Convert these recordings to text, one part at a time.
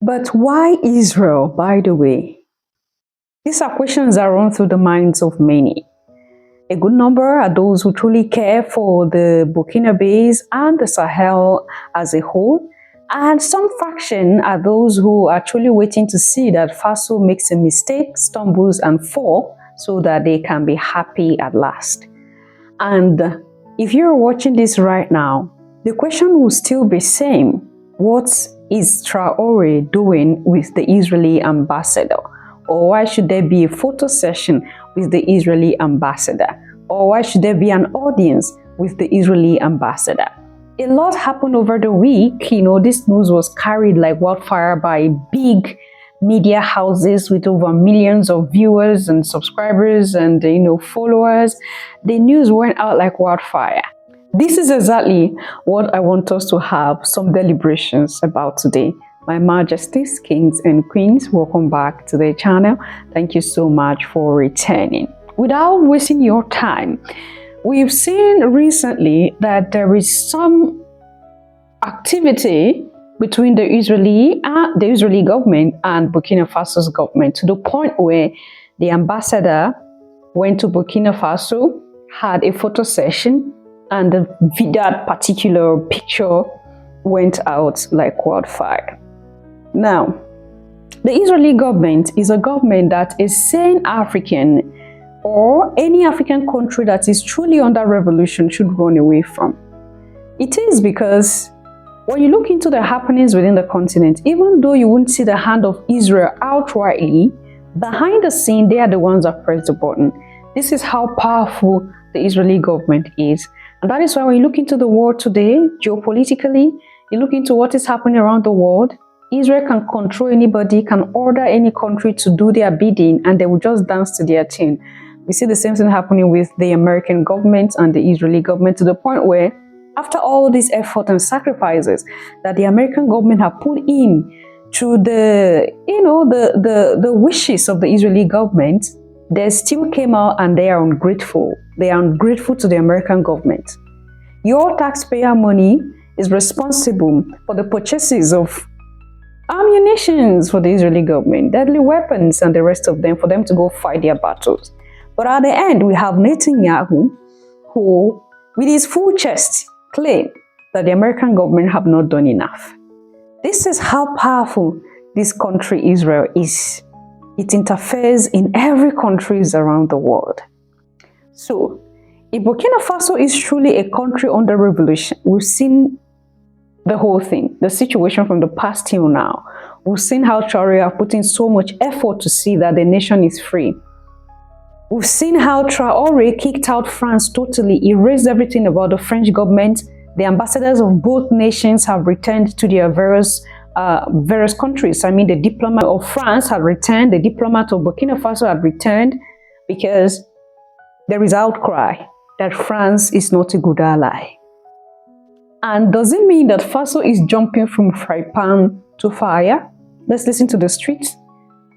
But why Israel, by the way? These are questions that run through the minds of many. A good number are those who truly care for the Burkinabes and the Sahel as a whole, and some fraction are those who are truly waiting to see that Faso makes a mistake, stumbles, and fall so that they can be happy at last. And if you're watching this right now, the question will still be same. What is Traore doing with the Israeli ambassador? Or why should there be a photo session with the Israeli ambassador? Or why should there be an audience with the Israeli ambassador? A lot happened over the week. This news was carried like wildfire by big media houses with over millions of viewers and subscribers and followers. The news went out like wildfire. This is exactly what I want us to have some deliberations about today. My Majesties, Kings and Queens, welcome back to the channel. Thank you so much for returning. Without wasting your time, we've seen recently that there is some activity between the Israeli government and Burkina Faso's government, to the point where the ambassador went to Burkina Faso, had a photo session, and that particular picture went out like wildfire. Now, the Israeli government is a government that is saying African or any African country that is truly under revolution should run away from. It is because when you look into the happenings within the continent, even though you wouldn't see the hand of Israel outrightly, behind the scene, they are the ones that press the button. This is how powerful the Israeli government is. And that is why when you look into the world today, geopolitically, you look into what is happening around the world, Israel can control anybody, can order any country to do their bidding, and they will just dance to their tune. We see the same thing happening with the American government and the Israeli government, to the point where, after all this effort and sacrifices that the American government have put in to the wishes of the Israeli government, they still came out and they are ungrateful. They are ungrateful to the American government. Your taxpayer money is responsible for the purchases of ammunitions for the Israeli government, deadly weapons and the rest of them, for them to go fight their battles. But at the end, we have Netanyahu, who, with his full chest, claim that the American government have not done enough. This is how powerful this country Israel is. It interferes in every country around the world. So, if Burkina Faso is truly a country under revolution, we've seen the whole thing, the situation from the past till now. We've seen how Traore have put in so much effort to see that the nation is free. We've seen how Traore kicked out France totally, erased everything about the French government. The ambassadors of both nations have returned to their various countries. I mean, the diplomat of France had returned, the diplomat of Burkina Faso had returned, because there is outcry that France is not a good ally. And does it mean that Faso is jumping from fry pan to fire? Let's listen to the streets,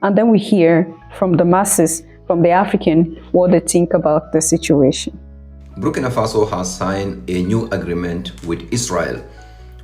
and then we hear from the masses, from the African, what they think about the situation. Burkina Faso has signed a new agreement with Israel.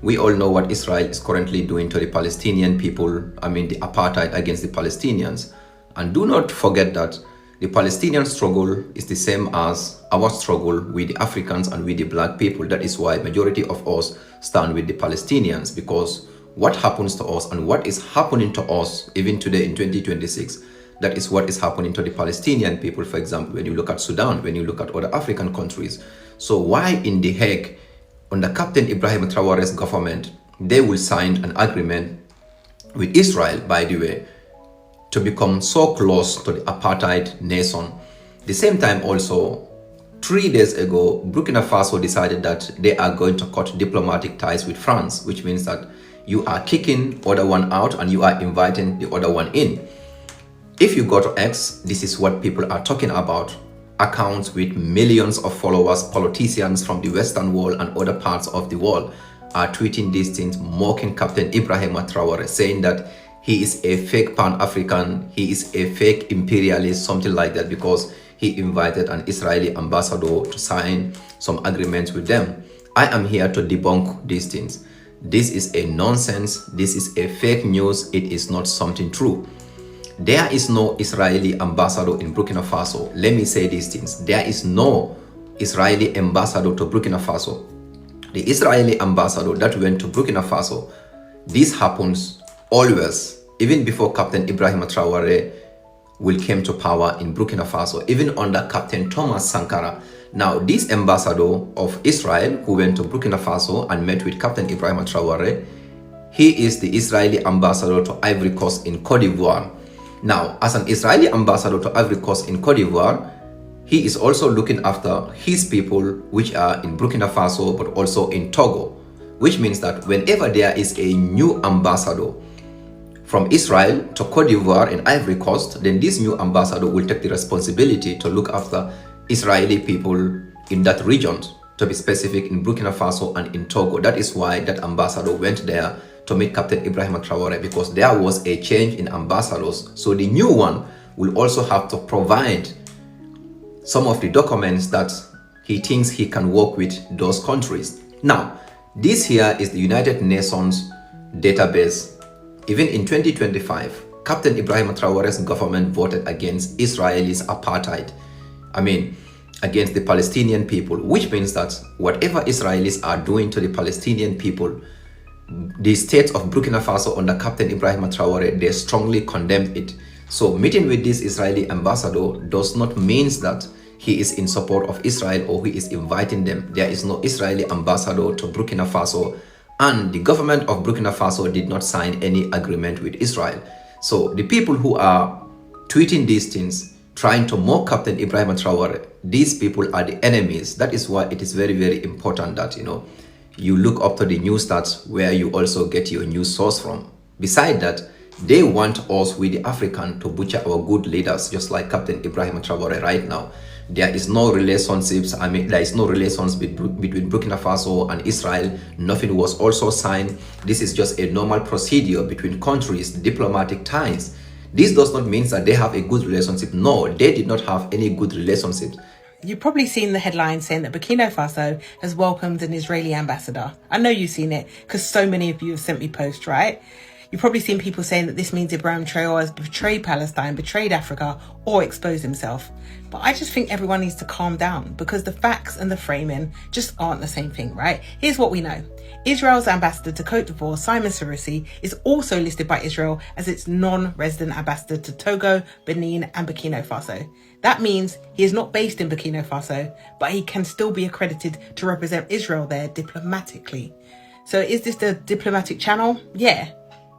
We all know what Israel is currently doing to the Palestinian people, the apartheid against the Palestinians. And do not forget that the Palestinian struggle is the same as our struggle with the Africans and with the black people. That is why majority of us stand with the Palestinians, because what happens to us and what is happening to us even today in 2026, that is what is happening to the Palestinian people. For example, when you look at Sudan, when you look at other African countries. So why in the Hague, under Captain Ibrahim Traore's government, they will sign an agreement with Israel, by the way, to become so close to the apartheid nation. The same time also, 3 days ago, Burkina Faso decided that they are going to cut diplomatic ties with France, which means that you are kicking other one out and you are inviting the other one in. If you go to X, this is what people are talking about. Accounts with millions of followers, politicians from the Western world and other parts of the world are tweeting these things, mocking Captain Ibrahim Traore, saying that he is a fake Pan-African, he is a fake imperialist, something like that, because he invited an Israeli ambassador to sign some agreements with them. I am here to debunk these things. This is a nonsense. This is a fake news. It is not something true. There is no Israeli ambassador in Burkina Faso. Let me say these things. There is no Israeli ambassador to Burkina Faso. The Israeli ambassador that went to Burkina Faso, this happens always, even before Captain Ibrahim Traore will came to power in Burkina Faso, even under Captain Thomas Sankara. Now, this ambassador of Israel who went to Burkina Faso and met with Captain Ibrahim Traore, he is the Israeli ambassador to Ivory Coast in Cote d'Ivoire. Now, as an Israeli ambassador to Ivory Coast in Cote d'Ivoire, he is also looking after his people, which are in Burkina Faso, but also in Togo, which means that whenever there is a new ambassador from Israel to Cote d'Ivoire and Ivory Coast, then this new ambassador will take the responsibility to look after Israeli people in that region, to be specific, in Burkina Faso and in Togo. That is why that ambassador went there to meet Captain Ibrahim Traore, because there was a change in ambassadors. So the new one will also have to provide some of the documents that he thinks he can work with those countries. Now, this here is the United Nations database. Even in 2025, Captain Ibrahim Traore's government voted against Israel's apartheid. Against the Palestinian people, which means that whatever Israelis are doing to the Palestinian people, the state of Burkina Faso under Captain Ibrahim Traore, they strongly condemned it. So meeting with this Israeli ambassador does not mean that he is in support of Israel or he is inviting them. There is no Israeli ambassador to Burkina Faso, and the government of Burkina Faso did not sign any agreement with Israel. So the people who are tweeting these things, trying to mock Captain Ibrahim Traore, these people are the enemies. That is why it is very, very important that, you look up to the news stats where you also get your news source from. Beside that, they want us, we the African, to butcher our good leaders, just like Captain Ibrahim Traore right now. There is no relationships, there is no relations between Burkina Faso and Israel. Nothing was also signed. This is just a normal procedure between countries, diplomatic ties. This does not mean that they have a good relationship. No, they did not have any good relationships. You've probably seen the headline saying that Burkina Faso has welcomed an Israeli ambassador. I know you've seen it because so many of you have sent me posts, right? You've probably seen people saying that this means Ibrahim Traore has betrayed Palestine, betrayed Africa, or exposed himself. But I just think everyone needs to calm down, because the facts and the framing just aren't the same thing, right? Here's what we know. Israel's ambassador to Cote d'Ivoire, Simon Seroussi, is also listed by Israel as its non-resident ambassador to Togo, Benin, and Burkina Faso. That means he is not based in Burkina Faso, but he can still be accredited to represent Israel there diplomatically. So is this the diplomatic channel? Yeah.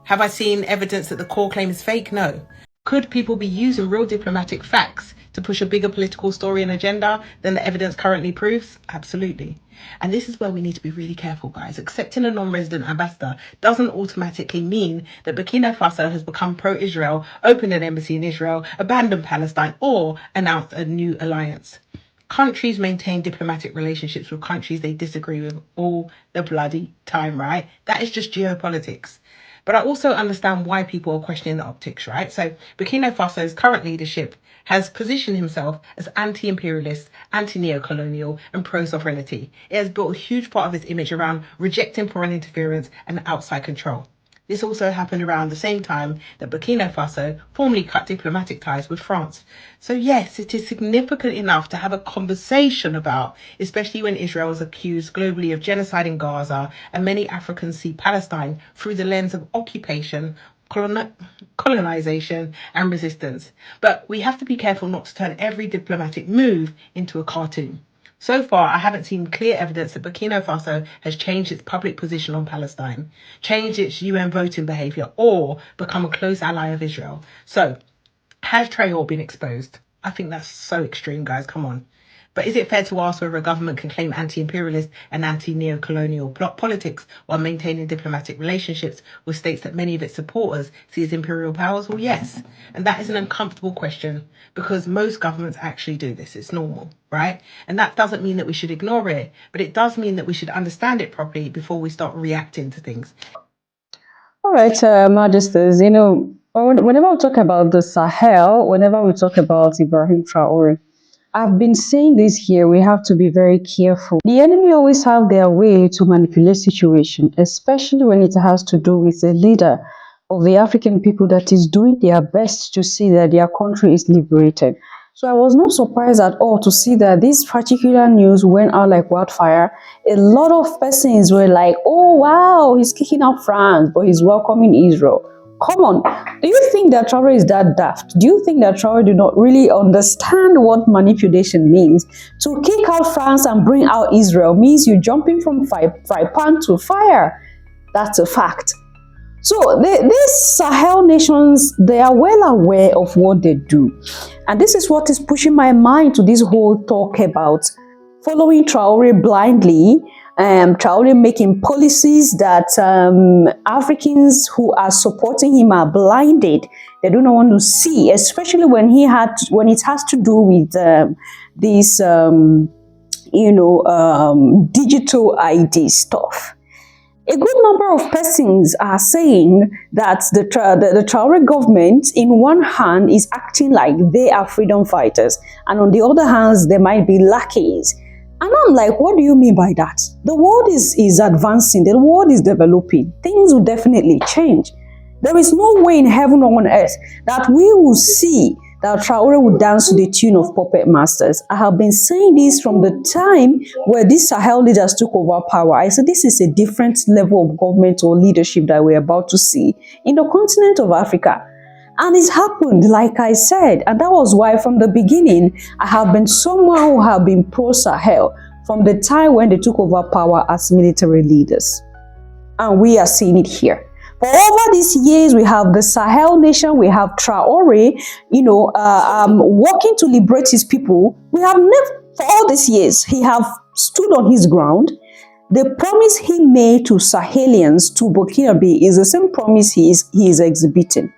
Have I seen evidence that the core claim is fake? No. Could people be using real diplomatic facts to push a bigger political story and agenda than the evidence currently proves? Absolutely. And this is where we need to be really careful, guys. Accepting a non-resident ambassador doesn't automatically mean that Burkina Faso has become pro-Israel, opened an embassy in Israel, abandoned Palestine, or announced a new alliance. Countries maintain diplomatic relationships with countries they disagree with all the bloody time, right? That is just geopolitics. But I also understand why people are questioning the optics, right? So Burkina Faso's current leadership has positioned himself as anti-imperialist, anti-neocolonial, and pro-sovereignty. It has built a huge part of its image around rejecting foreign interference and outside control. This also happened around the same time that Burkina Faso formally cut diplomatic ties with France. So yes, it is significant enough to have a conversation about, especially when Israel is accused globally of genocide in Gaza, and many Africans see Palestine through the lens of occupation, colonization, and resistance. But we have to be careful not to turn every diplomatic move into a cartoon. So far, I haven't seen clear evidence that Burkina Faso has changed its public position on Palestine, changed its UN voting behaviour, or become a close ally of Israel. So, has Traore been exposed? I think that's so extreme, guys. Come on. But is it fair to ask whether a government can claim anti-imperialist and anti-neocolonial politics while maintaining diplomatic relationships with states that many of its supporters see as imperial powers? Well, yes. And that is an uncomfortable question, because most governments actually do this. It's normal, right? And that doesn't mean that we should ignore it, but it does mean that we should understand it properly before we start reacting to things. All right, Majesties, whenever we talk about the Sahel, whenever we talk about Ibrahim Traore, I've been saying this here, we have to be very careful. The enemy always have their way to manipulate situation, especially when it has to do with a leader of the African people that is doing their best to see that their country is liberated. So I was not surprised at all to see that this particular news went out like wildfire. A lot of persons were like, oh wow, he's kicking out France, but he's welcoming Israel. Come on. Do you think that Traore is that daft? Do you think that Traore do not really understand what manipulation means? To kick out France and bring out Israel means you're jumping from fry pan to fire. That's a fact. So these Sahel nations, they are well aware of what they do. And this is what is pushing my mind to this whole talk about following Traore blindly, Traore making policies that Africans who are supporting him are blinded. They do not want to see, especially when it has to do with this digital ID stuff. A good number of persons are saying that the Traore government, in one hand, is acting like they are freedom fighters, and on the other hand, they might be lackeys. And I'm like, what do you mean by that? The world is advancing, the world is developing, things will definitely change. There is no way in heaven or on earth that we will see that Traore would dance to the tune of puppet masters. I have been saying this from the time where these Sahel leaders took over power. I said this is a different level of government or leadership that we're about to see in the continent of Africa. And it's happened, like I said, and that was why from the beginning, I have been someone who have been pro-Sahel from the time when they took over power as military leaders. And we are seeing it here. For over these years, we have the Sahel nation, we have Traore, working to liberate his people. We have never, for all these years, he have stood on his ground. The promise he made to Sahelians, to Burkina Faso, is the same promise he is exhibiting.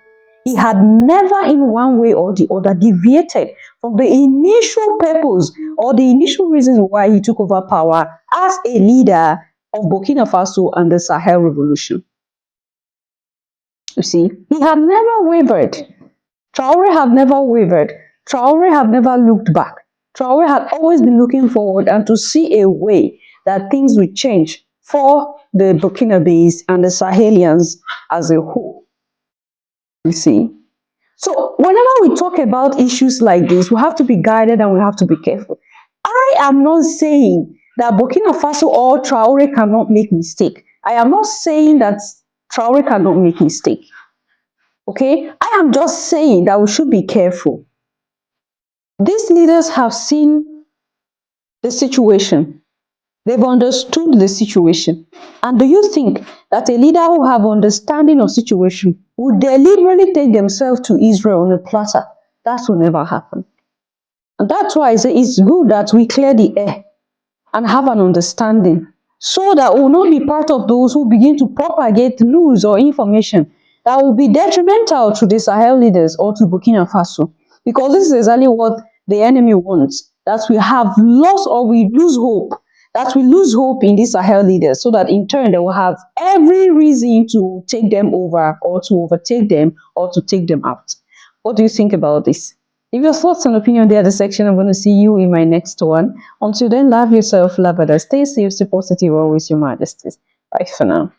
He had never in one way or the other deviated from the initial purpose or the initial reasons why he took over power as a leader of Burkina Faso and the Sahel revolution. You see, he had never wavered. Traore had never wavered. Traore had never looked back. Traore had always been looking forward and to see a way that things would change for the Burkinabes and the Sahelians as a whole. You see? So whenever we talk about issues like this, we have to be guided and we have to be careful. I am not saying that Burkina Faso or Traore cannot make mistake. I am not saying that Traore cannot make mistake. Okay? I am just saying that we should be careful. These leaders have seen the situation. They've understood the situation. And do you think that a leader who have understanding of situation would deliberately take themselves to Israel on a platter? That will never happen. And that's why I say it's good that we clear the air and have an understanding so that we will not be part of those who begin to propagate news or information that will be detrimental to the Sahel leaders or to Burkina Faso. Because this is exactly what the enemy wants, that we have lost or we lose hope, that we lose hope in these Sahel leaders so that in turn they will have every reason to take them over or to overtake them or to take them out. What do you think about this? Leave your thoughts and opinion there in the section. I'm going to see you in my next one. Until then, love yourself, love others. Stay safe, stay positive, always your majesties. Bye for now.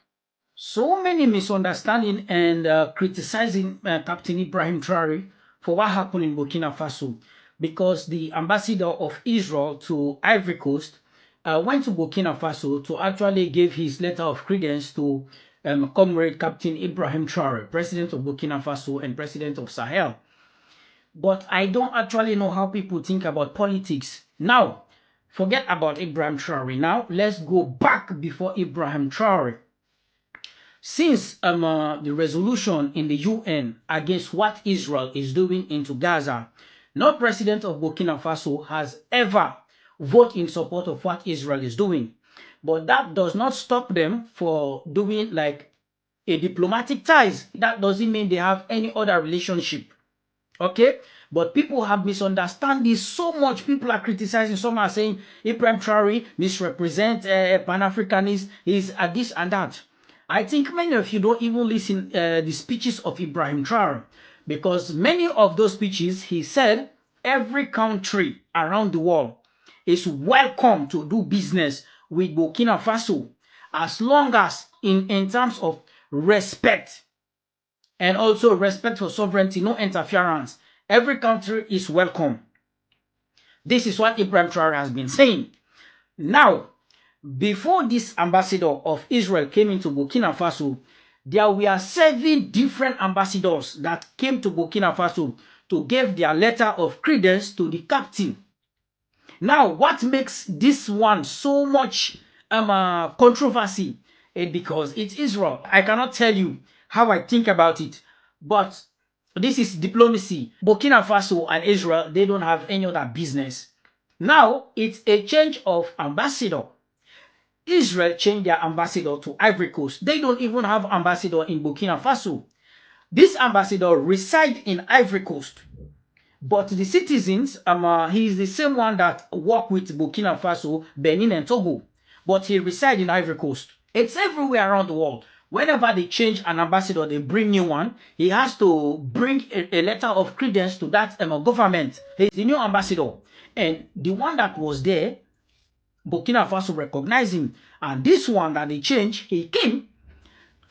So many misunderstanding and criticizing Captain Ibrahim Traore for what happened in Burkina Faso, because the ambassador of Israel to Ivory Coast went to Burkina Faso to actually give his letter of credence to Comrade Captain Ibrahim Traore, president of Burkina Faso and president of Sahel. But I don't actually know how people think about politics. Now, forget about Ibrahim Traore. Now, let's go back before Ibrahim Traore. Since the resolution in the UN against what Israel is doing into Gaza, no president of Burkina Faso has ever voted in support of what Israel is doing. But that does not stop them for doing like a diplomatic ties. That doesn't mean they have any other relationship. Okay, but people have misunderstood this so much. People are criticizing. Some are saying Ibrahim Traore misrepresent Pan-Africanists. He's at this and that. I think many of you don't even listen the speeches of Ibrahim Traore, because many of those speeches he said every country around the world is welcome to do business with Burkina Faso as long as in terms of respect and also respect for sovereignty, no interference. Every country is welcome. This is what Ibrahim Traore has been saying. Now, before this ambassador of Israel came into Burkina Faso, there were 7 different ambassadors that came to Burkina Faso to give their letter of credence to the captain. Now, what makes this one so much controversy is because it's Israel. I cannot tell you how I think about it, but this is diplomacy. Burkina Faso and Israel, they don't have any other business. Now, it's a change of ambassador. Israel changed their ambassador to Ivory Coast. They don't even have ambassador in Burkina Faso. This ambassador resides in Ivory Coast. But the citizens, he is the same one that work with Burkina Faso, Benin, and Togo. But he resides in Ivory Coast. It's everywhere around the world. Whenever they change an ambassador, they bring new one. He has to bring a letter of credence to that government. He's the new ambassador. And the one that was there, Burkina Faso recognized him. And this one that they changed, he came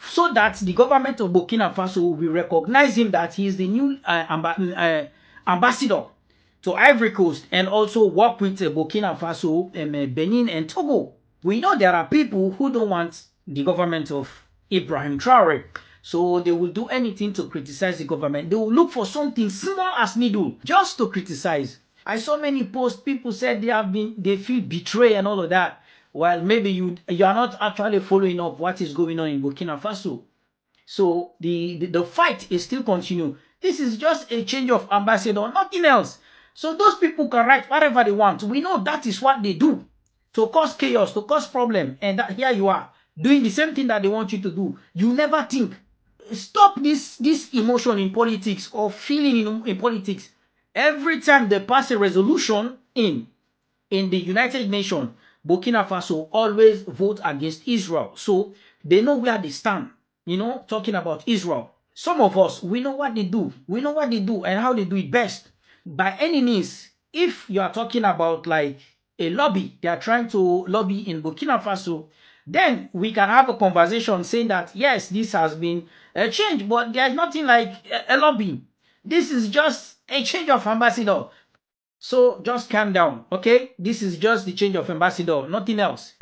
so that the government of Burkina Faso will recognize him that he is the new ambassador to Ivory Coast and also work with Burkina Faso, Benin, and Togo. We know there are people who don't want the government of Ibrahim Traore. So they will do anything to criticize the government. They will look for something small as needle just to criticize. I saw many posts, people said they feel betrayed and all of that. Well, maybe you are not actually following up what is going on in Burkina Faso. So the fight is still continue. This is just a change of ambassador, nothing else. So those people can write whatever they want. We know that is what they do to cause chaos, to cause problem. And that here you are doing the same thing that they want you to do. You never think. Stop this emotion in politics or feeling in politics. Every time they pass a resolution in the United Nations, Burkina Faso always vote against Israel. So they know where they stand, talking about Israel. Some of us, we know what they do. We know what they do and how they do it best. By any means, if you are talking about like a lobby, they are trying to lobby in Burkina Faso, then we can have a conversation saying that, yes, this has been a change, but there's nothing like a lobby. This is just a change of ambassador. So just calm down, okay? This is just the change of ambassador, nothing else.